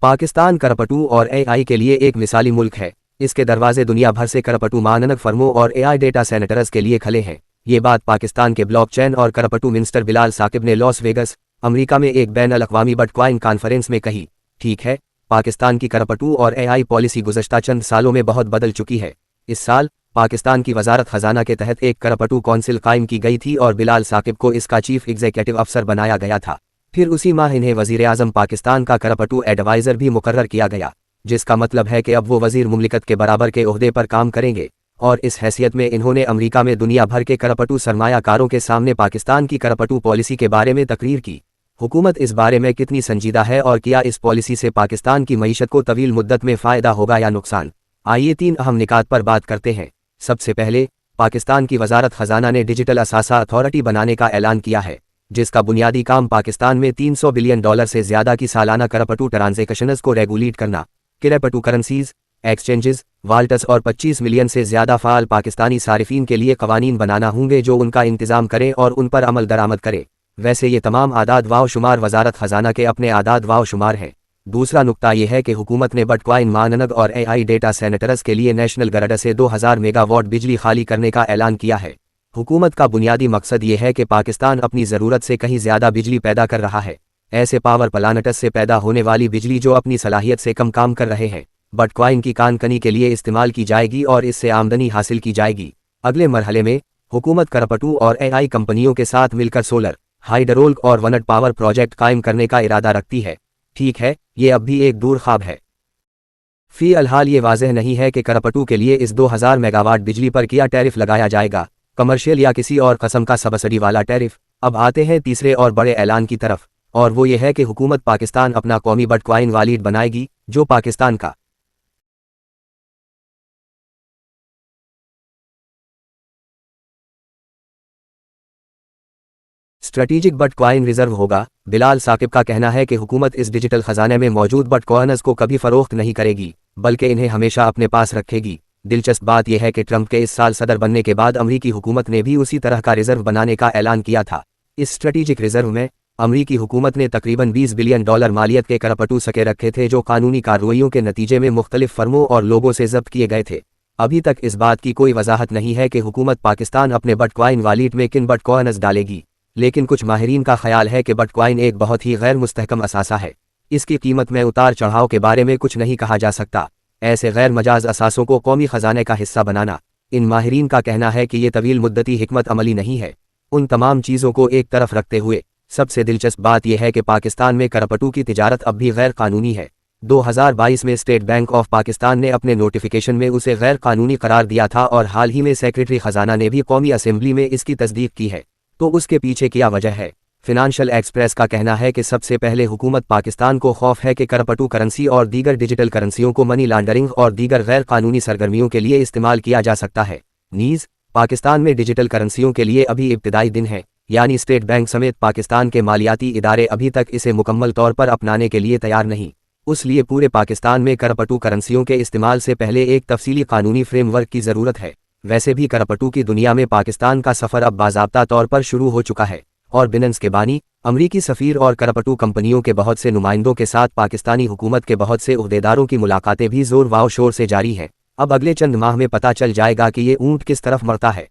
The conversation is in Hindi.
पाकिस्तान करपटू और एआई के लिए एक मिसाली मुल्क है। इसके दरवाजे दुनिया भर से करपटू मानक फर्मों और एआई डेटा सेंटर्स के लिए खुले हैं। ये बात पाकिस्तान के ब्लॉकचेन और करपटू मिनिस्टर बिलाल साकिब ने लॉस वेगस, अमेरिका में एक बैन-अल-अक़वामी बिटकॉइन कॉन्फ्रेंस में कही। ठीक है, पाकिस्तान की करपटू और एआई पॉलिसी गुज़श्ता चंद सालों में बहुत बदल चुकी है। इस साल पाकिस्तान की वजारत खजाना के तहत एक करपटू कौंसिल कायम की गई थी और बिलाल साकिब को इसका चीफ एग्जीक्यूटिव अफसर बनाया गया था। फिर उसी माह इन्हें वज़ीर आज़म पाकिस्तान का करपटू एडवाइज़र भी मुकर्रर किया गया, जिसका मतलब है कि अब वो वज़ीर मुमलिकत के बराबर के ओहदे पर काम करेंगे। और इस हैसियत में इन्होंने अमेरिका में दुनिया भर के करपटू सरमायाकारों के सामने पाकिस्तान की करपटू पॉलिसी के बारे में तकरीर की। हुकूमत इस बारे में कितनी संजीदा है और क्या इस पॉलिसी से पाकिस्तान की मईशत को तवील मुद्दत में फ़ायदा होगा या नुकसान? आइए 3 अहम निकात पर बात करते हैं। सबसे पहले, पाकिस्तान की वजारत खजाना ने डिजिटल असासा अथॉरिटी बनाने का ऐलान किया है, जिसका बुनियादी काम पाकिस्तान में $300 बिलियन से ज़्यादा की सालाना करपटू ट्रांजैक्शंस को रेगुलेट करना, करपटू करेंसीज, एक्सचेंजेस, वाल्ट्स और 25 मिलियन से ज़्यादा फ़ाल पाकिस्तानी सारिफीन के लिए कवानीन बनाना होंगे जो उनका इंतज़ाम करें और उन पर अमल दरामद करें। वैसे ये तमाम आदाद वाव शुमार वजारत खजाना के अपने आदाद वाव शुमार हैं। दूसरा नुक्ता यह है कि हुकूमत ने बिटकॉइन मानक और एआई डेटा सेंटर्स के लिए नेशनल ग्रिड से 2000 मेगावाट बिजली खाली करने का ऐलान किया है। हुकूमत का बुनियादी मकसद ये है कि पाकिस्तान अपनी ज़रूरत से कहीं ज़्यादा बिजली पैदा कर रहा है। ऐसे पावर प्लांट्स से पैदा होने वाली बिजली जो अपनी सलाहियत से कम काम कर रहे हैं, बिटकॉइन की कानकनी के लिए इस्तेमाल की जाएगी और इससे आमदनी हासिल की जाएगी। अगले मरहले में हुकूमत करपटू और एआई कंपनियों के साथ मिलकर सोलर, हाइड्रोल और वनड पावर प्रोजेक्ट कायम करने का इरादा रखती है। ठीक है, ये अब भी एक दूर ख्वाब है। फ़िलहाल ये वाज़ेह नहीं है कि करपटू के लिए इस 2000 मेगावाट बिजली पर क्या टैरिफ लगाया जाएगा, कमर्शियल या किसी और कस्म का सब्सिडी वाला टैरिफ। अब आते हैं तीसरे और बड़े ऐलान की तरफ, और वो ये है कि हुकूमत पाकिस्तान अपना कौमी बिटकॉइन वॉलेट बनाएगी, जो पाकिस्तान का स्ट्रेटेजिक बिटकॉइन रिजर्व होगा। बिलाल साकिब का कहना है कि हुकूमत इस डिजिटल खजाने में मौजूद बिटकॉइन्स को कभी फरोख्त नहीं करेगी, बल्कि इन्हें हमेशा अपने पास रखेगी। दिलचस्प बात यह है कि ट्रंप के इस साल सदर बनने के बाद अमरीकी हुकूमत ने भी उसी तरह का रिजर्व बनाने का ऐलान किया था। इस स्ट्रेटेजिक रिजर्व में अमरीकी हुकूमत ने तकरीबन $20 बिलियन मालियत के करपटू सके रखे थे जो कानूनी कार्रवाइयों के नतीजे में मुख्तलिफ फर्मों और लोगों से जब्त किए गए थे। अभी तक इस बात की कोई वजाहत नहीं है कि हुकूमत पाकिस्तान अपने बिटकॉइन वॉलेट में किन बिटकॉइन्स डालेगी, लेकिन कुछ माहिरीन का ख्याल है कि बिटकॉइन एक बहुत ही गैर मुस्तहकम असासा है। इसकी कीमत में उतार चढ़ाव के बारे में कुछ नहीं कहा जा सकता। ऐसे गैर मजाज असासों को कौमी खजाने का हिस्सा बनाना, इन माहिरीन का कहना है कि ये तवील मुद्दती हिकमत अमली नहीं है। उन तमाम चीज़ों को एक तरफ रखते हुए सबसे दिलचस्प बात यह है कि पाकिस्तान में करपटू की तिजारत अब भी गैर कानूनी है। 2022 में स्टेट बैंक ऑफ पाकिस्तान ने अपने नोटिफिकेशन में उसे गैर कानूनी करार दिया था और हाल ही में सेक्रेटरी खजाना ने भी कौमी असेंबली में इसकी तस्दीक की है। तो उसके पीछे क्या वजह है? फिनेंशियल एक्सप्रेस का कहना है कि सबसे पहले हुकूमत पाकिस्तान को खौफ है कि करपटू करेंसी और दीगर डिजिटल करेंसियों को मनी लॉन्ड्रिंग और दीगर गैर कानूनी सरगर्मियों के लिए इस्तेमाल किया जा सकता है। नीज़ पाकिस्तान में डिजिटल करेंसियों के लिए अभी इब्तिदाई दिन है, यानी स्टेट बैंक समेत पाकिस्तान के मालियाती इदारे अभी तक इसे मुकम्मल तौर पर अपनाने के लिए तैयार नहीं। उसलिए पूरे पाकिस्तान में करपटू करेंसियों के इस्तेमाल से पहले एक तफसीली कानूनी फ्रेमवर्क की ज़रूरत है। वैसे भी करपटू की दुनिया में पाकिस्तान का सफ़र अब बाज़ाब्ता तौर पर शुरू हो चुका है और बिनेंस के बानी, अमरीकी सफ़ीर और करपटू कंपनियों के बहुत से नुमाइंदों के साथ पाकिस्तानी हुकूमत के बहुत से उहदेदारों की मुलाकातें भी ज़ोर वाव शोर से जारी हैं। अब अगले चंद माह में पता चल जाएगा कि ये ऊँट किस तरफ मरता है।